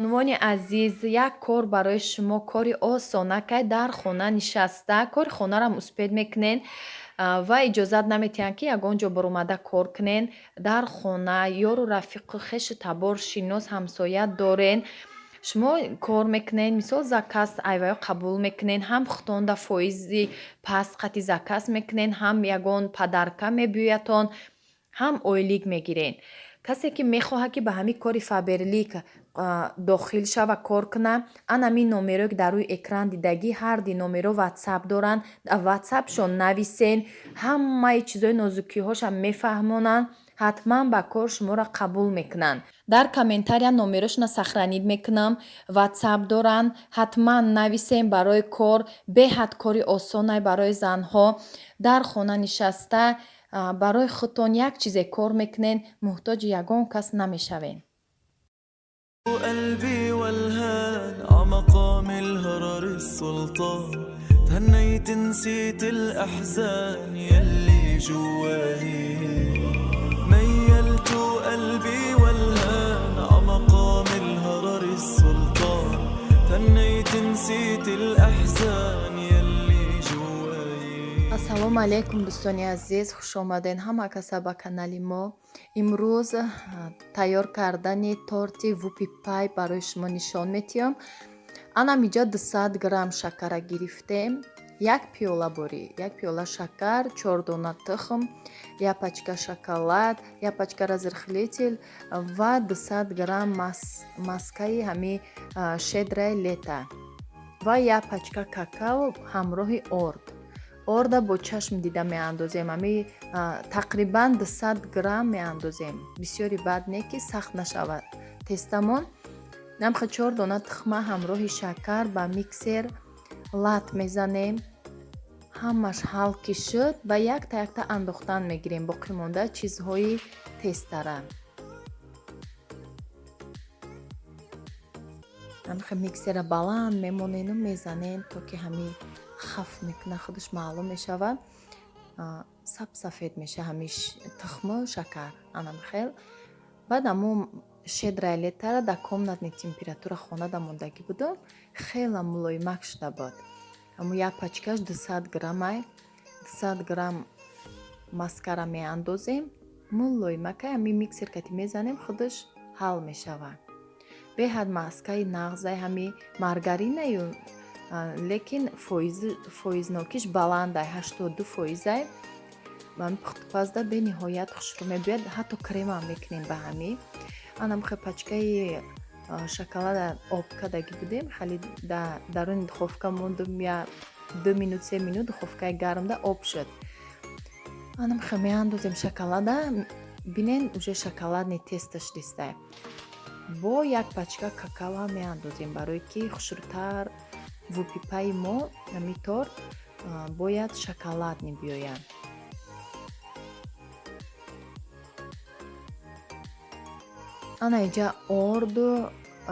бонувони азиз, як кор барои шумо кори осонакай дар хона нишаста кори хонаро успед мекунен ва иҷозат наметиҳанд ки ягон ҷо баромада кор кунен. Дар хона ёру рафиқу хешу табор шинос ҳамсоя дорен. Шумо кор мекунен, мисол заказ айваё қабул мекунен, ҳам худтон да фоизи паст қати заказ мекунен, ҳам ягон падарка мебиёятон, ҳам ойлик мегирен. Касе ки мехоҳад ки ба ҳамин кори ФАБЕРЛИК дохил шава кор куна, ан ҳамин номерои дар рӯи экран дидагӣ, ҳар ди номеро ватсап доранд. Ватсапшон нависен, ҳамаи чизои нозукиҳошам мефаҳмонанд, ҳатман ба кор шуморо қабул мекунанд. Дар комментария номерошона сахранид мекунам. ватсап доранд, ҳатман нависен барои кор. беҳад кори осонай барои занҳо. Дар хона нишаста барои худтон як чизе кор мекунен, муҳтоҷи ягон кас намешавен. قلبي والهان عمقام الهرر السلطان تهنيت نسيت الأحزان يلي جواني ميلت قلبي والهان عمقام الهرر السلطان تهنيت نسيت الأحزان يلي جواني. ассалому алайкум дӯстони азиз, хуш омаден ҳама каса ба канали мо. имрӯз тайёр кардани торти ВУПИ пай барои шумо нишон метиҳам. анам иҷо 200 грамм шакара гирифтем, 1 пиёла борӣ, 1 пиёла шакар, 4 дона тухм, 1 пачка шоколад, 1 пачка разрыхлитель ва 200 грамм маскаи ҳами шедраи лета ва 1 пачка какао ҳамроҳи орд. орда бо чашм дида меандозем, ами тақрибан 200 грамм меандозем. бисёри бад не ки сахт нашавад тестамон. намха 4 дона тухма ҳамроҳи шакар ба миксер лат мезанем. ҳамаш ҳал ки шуд, ба якта якта андохтан мегирем боқӣ монда чизҳои тестара. намха миксера баланд мемонену мезанем то ки ҳами хаф мекуна, худаш маълум мешавад, сафед меша ҳамиш тухму шакар. анам хел баъд амо шедраи летара дар комнатни температура хона да мондагӣ будам, хела мулоимак шуда буд. амо як пачкаш 200 граммай, 200 грамм маскара меандозем, мулоимакай ами миксер кати мезанем, худаш ҳал мешавад. беҳад маскаи нағзай ҳами маргаринаю, лекин фоизнокиш баландай, 82%. ман пухтупазда бениҳоят хушрӯ мебиёд, ҳатто кремам мекунем ба ҳами. анам хе пачкаи шоколада об кардагӣ будем, хали даруни духовка мондум, я 2 минут 3 минут духовкаи гармда об шуд. анам хе меандозем шоколада, бинен уже шоколадни тесташ дистай. бо як пачка какао меандозем барое ки хушрӯтар ВУПИ паи мо ами торт бояд шоколадни биёяд. ана иҷа орду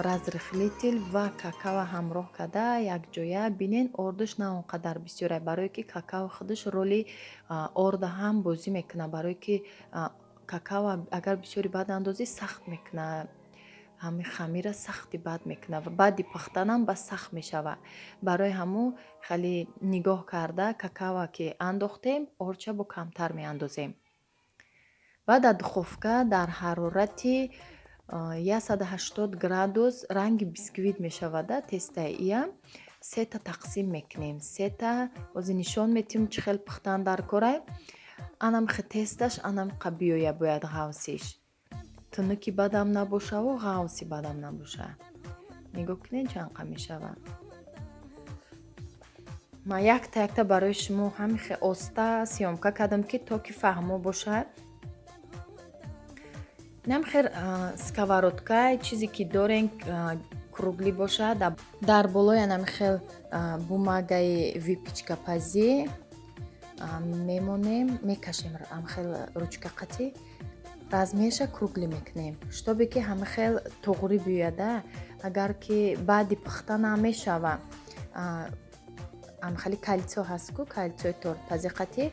разрыхлитель ва какао ҳамроҳ карда якҷоя бинен. ордуш на он қадар бисёрай, барое ки какао худаш роли орда ҳам бозӣ мекунад, барое ки какао агар бисёри бад андозӣ сахт мекунад, ҳами хамира сахти бад мекунад ва баъди пухтанам ба сахт мешавад. барои ҳамун хали нигоҳ карда какао ки андохтем, орча бо камтар меандозем. баъд дар духовка дар ҳарорати 180 градус ранги бисквит мешавада тестаи иям 3 та тақсим мекунем. 3 та ози нишон метиҳем чӣ хел пухтан дар корай. анам хе тесташ анам қа биёя бояд ғавсиш. тунуки бадам набошаву ғавси бадам набоша. нигоҳ кунед чанқа мешавад. ман якта якта барои шумо ҳамин хе оста сёмка кардам ки то ки фаҳмо бошад. намхер сковородка чизе ки дорен кругли бошад. дар болои намхел бумагаи выпечкапазӣ мемонем, мекашем амхел ручка қатӣ, размеша кругли мекунем, штобе ки ҳама хел туғри биёяда. агар ки баъди пухтанам мешава, амхали калитсо ҳаст ку калитсои торт тазиқати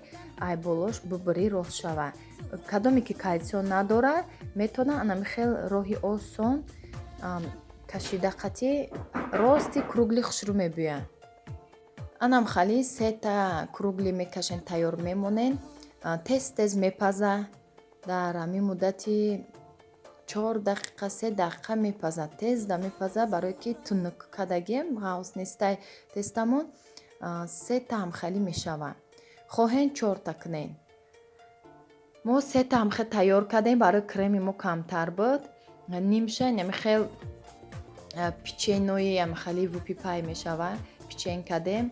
ай болош бубурӣ рост шава. кадоме ки калитсо надорад метавонад анами хел роҳи осон кашида қати рости кругли хушрӯ мебӯянд. Анам хали 3 та кругли мекашен, тайёр мемонен. Тез мепаза. Дар ҳамин муддати 4 дақиқа 3 дақиқа мепаза. Тезда мепаза, барое ки тунук кадагем ғавз нестай тестамон 3 та ҳамхали мешава. Хоҳен 4 та кунен. мо 3 та ҳамхел тайёр кардем, барои креми мо камтар буд. Нимша намихел печенои ҳамхали ВУПИ пай мешава. Печен кардем.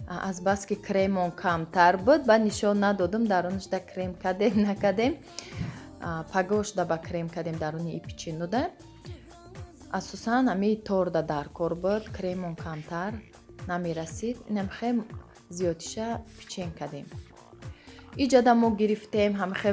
Аз баски кремон камтар буд, баъд нишон надодам дарунашда крем кардем накардем. Пагошда ба крем кардем даруни и печенуда. Асосан ҳамаи торда дар кор буд, кремон камтар намерасид. Инам хел зиёдиша печен кардем. Иҷада мо гирифтем ҳамхе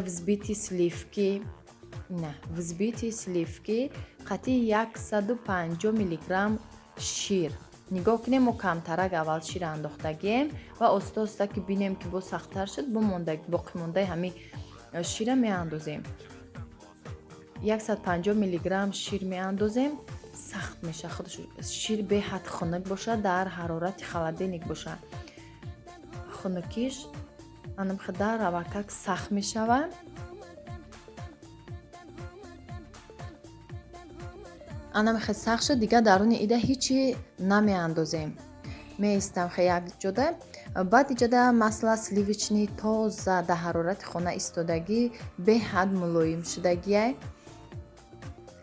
взбити сливки қати 150 миллиграмм шир. нигоҳ кунем, мо камтарак аввал шир андохтагем ва оста ки бинем ки бо сахттар шуд, боқӣ мондаи ҳами шира меандозем. 150 миллиграмм шир меандозем. сахт меша. Шир беҳад хунук боша, дар ҳарорати холодильник боша. Хунукиш анамха дар равакак сахт мешава. анамха сахт шуд, дигар даруни ида ҳичи намеандозем. Меистам хе як ҷода. баъд иҷада масла сливични тоза дар ҳарорати хона истодагӣ беҳад мулоим шудагиай.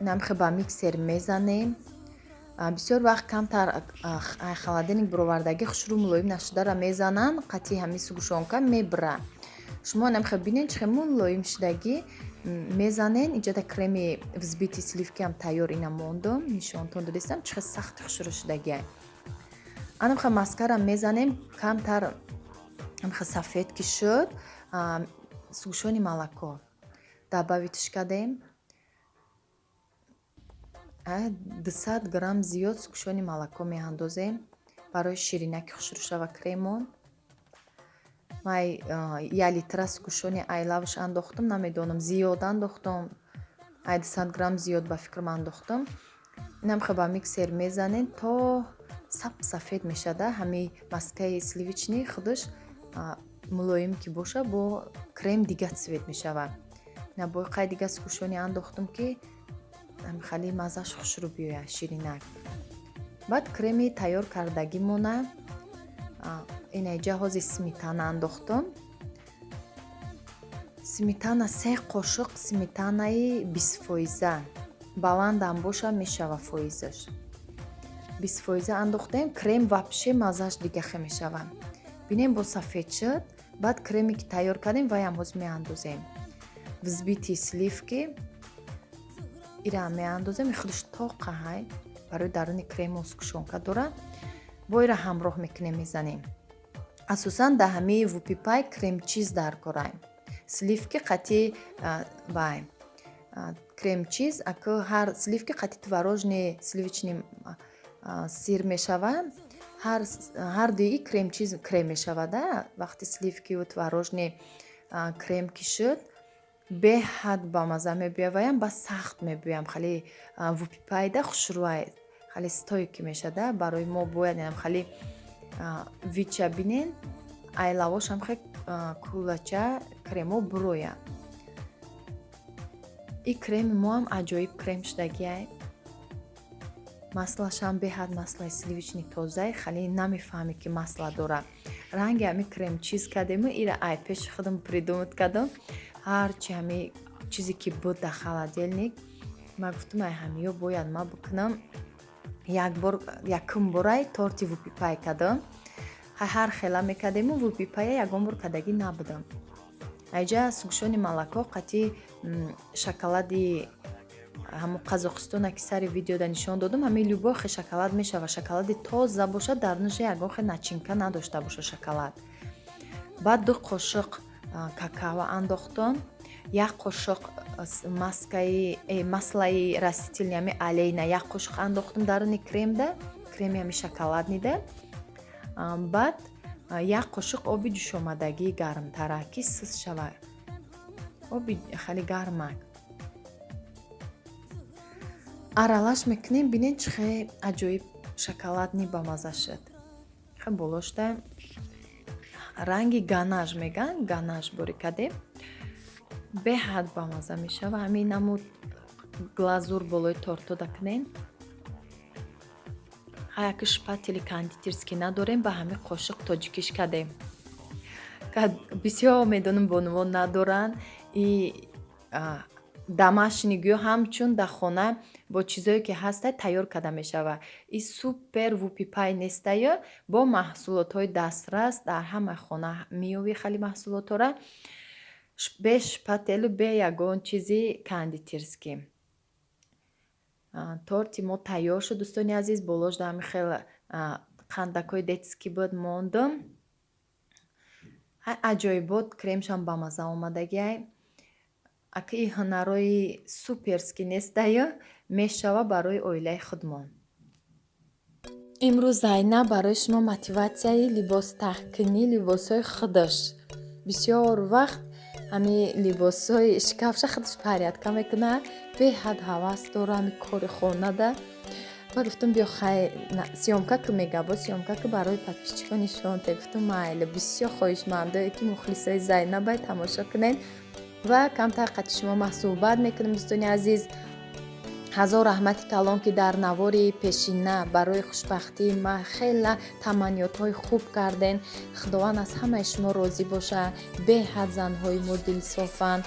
намха ба миксер мезанем. бисёр вақт камтар холодильник бировардаги хушрӯ мулоим нашудара мезанан, қати ҳами сугушонка мебра. шумо намха бинен чихе мулоим шудагӣ мезанен. иҷада креми взбити сливки ҳам тайёр ина мондум. нишонтон додистам чихе сахти хушрӯ шудагиай. анамха маскара мезанем. камтар амха сафед ки шуд, сугушони молоко добавитш кардем. 200 грамм зиёд сугушони молоко меандозем барои ширинаки хушрӯ шава кремон. май 1 литра сугушони айлавш андохтам, намедонам зиёд андохтам, 200 грамм зиёд ба фикрам андохтам. инам ба миксер мезанем то сафед мешада. ҳами маскаи сливични худаш мулоим ки боша, бо крем дига цвет мешава. набоиқай дига сугушони андохтам ки хали мазаш хушрӯ биёя, ширинак. баъд креми тайёр кардагимона ина ҷаҳози сметана андохтам. сметана 3 қошуқ сметанаи 20%. баландам боша мешава фоизаш. 20% андохтем. крем вапше мазаш дигахе мешава. бинем бо сафед шуд. баъд креми ки тайёр кардем ваям ҳоз меандозем. взбити сливки ира меандозем. худаш тоқа ҳай барои даруни кремо сукушонка дорад. бо ира ҳамроҳ мекунем, мезанем. асосан да ҳамаи ВУПИ пай кремчиз дар корай. сливки қати бай кремчиз аку ҳар сливки қати творожни сливични сир мешава. ҳар дуи кремчиз крем мешавада. вақти сливки ва творожни крем ки шуд, беҳад бамаза мебӯяд. ваям ба сахт мебӯям. хали ВУПИ пайда хушрӯай хали стойки мешада. барои мо бояд хали вича бинен айлавош ҳам хе кулача кремо буроя. и креми мо ҳам аҷоиб крем шудагиай. маслашам беҳад маслаи сливични тозаи, хали намефаҳме ки масла дора. ранги ҳами кремчиз кардему ира ай пеши худам придумат кардам. ҳарчи ҳами чизе ки буд дар холодильник, ма гуфтам ай ҳамиё бояд ма бикунам. якум борай торти ВУПИ пай кардам. ҳар хела мекардему, ВУПИ пая ягон бор кадаги набудам. айҷа сугушони молоко қати шоколади ҳамон қазоқистона ки сари видеода нишон додам, ҳамин любохи шоколад мешава. шоколади тоза боша, дарунаш ягон хел начинка надошта боша шоколад. баъд 2 қошуқ какао андохтам. 1 қошуқ маслаи растительни олейна 1 қошуқ андохтам даруни кремда, креми ҳами шоколаднида. баъд 1 қошуқ оби ҷӯшомадагии гармтара ки сус шава. оби хали гармак. аралаш мекунем. Бинед чӣ хеле аҷоиб шоколадни бамаза шуд. хеле болошта ранги ганаж меган, ганаж бори кадем беҳад бамаза мешава. ҳамин намуд глазур болои торту дакунем. як шпатели кондитерский надорем, ба ҳамин қошиқ тоҷикиш кадем. бисёр медонам бонувон надоранд. И домашний гӯё ҳамчун дар хона бо чизое ки ҳаста тайёр карда мешава. И супер ВУПИ пай нестаю, бо маҳсулотҳои дастрас дар ҳама хона меёвӣ хали маҳсулотҳоро бе шпателу бе ягон чизи кондитерский. торти мо тайёр шуд дӯстони азиз. болош дами хеле қандакҳои детский буд мондум. аҷоибот кремшам бамаза омадагиай. аки ҳунарои суперски нестаю, мешава барои оилаи худмон. имрӯз Зайнаб барои шумо мотиватсияи либос таҳкунӣ либосҳои худаш. бисёр вақт ҳами либосҳои шкафша худаш порядка мекуна. беҳад ҳавас дора ҳами кори хонада. ва гуфтам биё хай сёмка ку мегабо сёмка ку барои подписчикҳо нишон те. гуфтам майли бисёр хоҳишмандое ки мухлисои Зайнабай тамошо кунед ва камтар қадди шумо ма суҳбат мекунам. дӯстони азиз, ҳазор раҳмати калон ки дар навори пешина барои хушбахтии ма хела таманниётҳои хуб карден. худованд аз ҳамаи шумо розӣ боша. беҳад занҳои мо дилсофанд.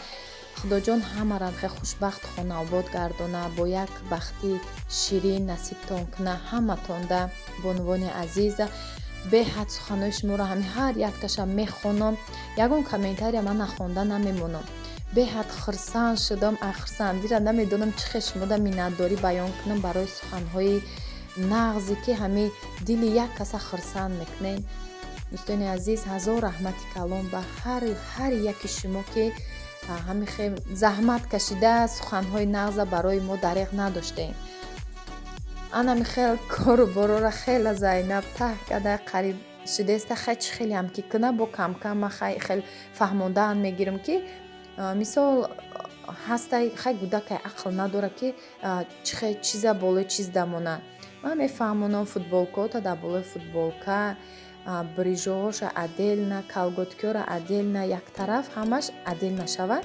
худоҷон ҳамаро хеле хушбахт хонаобод гардона, бо як бахти ширин насибтон куна ҳаматонда. бонувони азиза, беҳад суханҳои шуморо ҳами ҳар якташа мехонам. ягон комментария ман нахонда намемонам. беҳад хурсанд шудам. хурсандира намедонам чӣ хел шумода миннатдорӣ баён кунам барои суханҳои нағзе ки ҳами дили як каса хурсанд мекунед. дӯстони азиз, ҳазор раҳмати калон ба ҳар яки шумо ки ҳами хел заҳмат кашида суханҳои нағза барои мо дареғ надоштем. анами хел кору борора хела Зайнаб таҳ када қариб шудеста хай чӣ хелиам ки куна бо камкам ма хел фаҳмондаам мегирам ки мисол ҳастай хай гудакай ақл надора ки чӣ хел чиза болои чиз дамона. ман мефаҳмонам футболкаота дар болои футболка, брижоҳоша отдельно, калготкиёра отдельно, як тараф ҳамаш отдельно шава.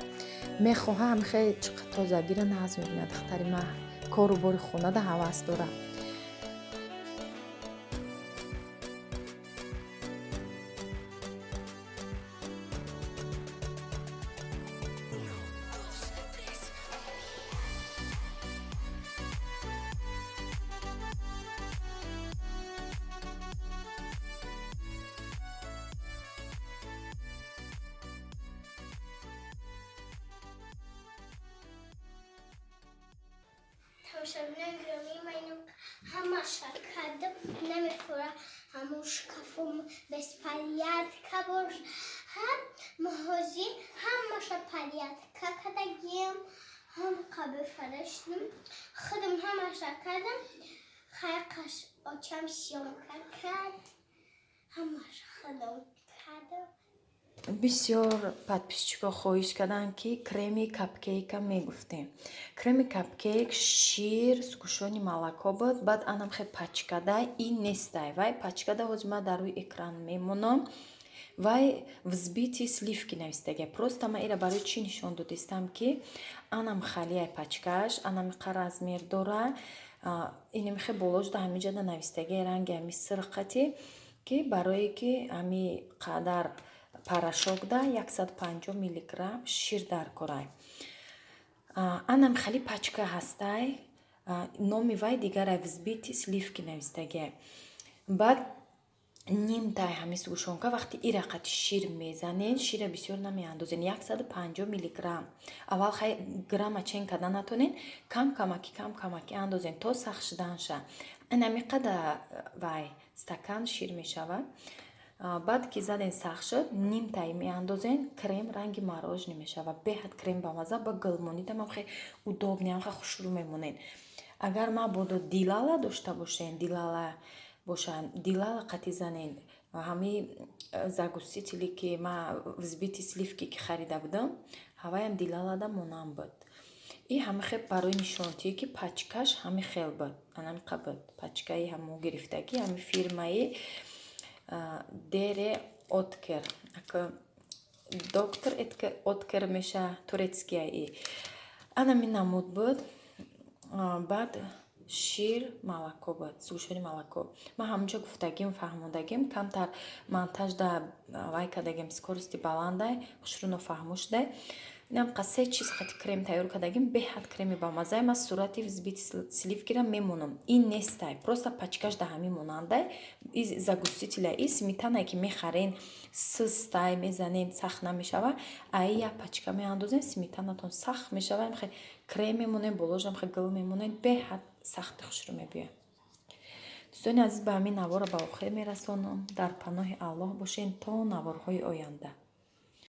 мехоҳам хеле чиқад тозагира назм мебинад. духтари ма кору бори хонада ҳавас дора. Tamşanın gömleği benim hama şarkıda nemitora hamuş kafum bespaliyat kabur hem muhazi hem maşapaliyat kakada giyim hem kabı farıştım kıdım hama şarkıda haykaş açam şiyom kakad hama şarkıda kada. бисёр подписчикҳо хоҳиш карданд ки креми капкейка мегуфтем. креми капкейк шир скушони молоко буд. баъд анам хеле пачкада и нестай. вай пачкада ҳозир ма дар рӯи экран мемонам. вай взбити сливки навистаги. просто ма ира барои чӣ нишон додистам ки анам халияй пачкаш анам қа размер дора. инами хеле болошда ҳамиҷада навистаги ранги ҳами сирқати ки барое ки ҳами қадар порошокда 150 миллиграмм шир дар корай. анам хали пачка ҳастай. номи вай дигарай взбити сливки навистаги. баъд нимтай ҳами сӯшонка вақти ирақати шир мезанен, шира бисёр намеандозен, 150 миллиграмм. аввал хай грамма чен карда натонен, кам камаки андозен то сахт шуданша. инами қада вай стакан шир мешавад. баъд ки заден сахт шуд, нимтай меандозен, крем ранги мороженый мешава. беҳад крем бамаза ба гулмонидам ҳам хеле удобни, ҳам хеле хушрӯ мемонен. агар мабодо дилала дошта бошен, дилала қати занен, ҳами загустители ки ма взбити сливки ки харида будам, ҳаваям дилалада монам буд. ин ҳама хел барои нишонотие ки пачкаш ҳами хел буд анами қабуд пачкаи ҳамо гирифтагӣ ҳами фирмаи дере откер доктор откер меша турецкияи анами намуд буд баъд шир молоко буд сӯшони молоко ман ҳамонҷо гуфтагим фаҳмодагим камтар монтаж да вай кардагим скорости баландай хушрӯ фаҳмушдай инам қасе чиз хати крем тайёр кардагим беҳад креми бамазай ман сурати взбити сливкира мемонам ин нестай просто пачкаш да ҳами монандай загустителя и сметанае ки мехарен сыстай мезанем сахт намешава аи я пачка меандозем сметанатон сахт мешава хе крем мемонем боложам хе гул мемонем беҳад сахти хушрӯ мебиёд. дӯстони азиз ба ҳамин навора ба охир мерасонам дар паноҳи аллоҳ бошен то наворҳои оянда.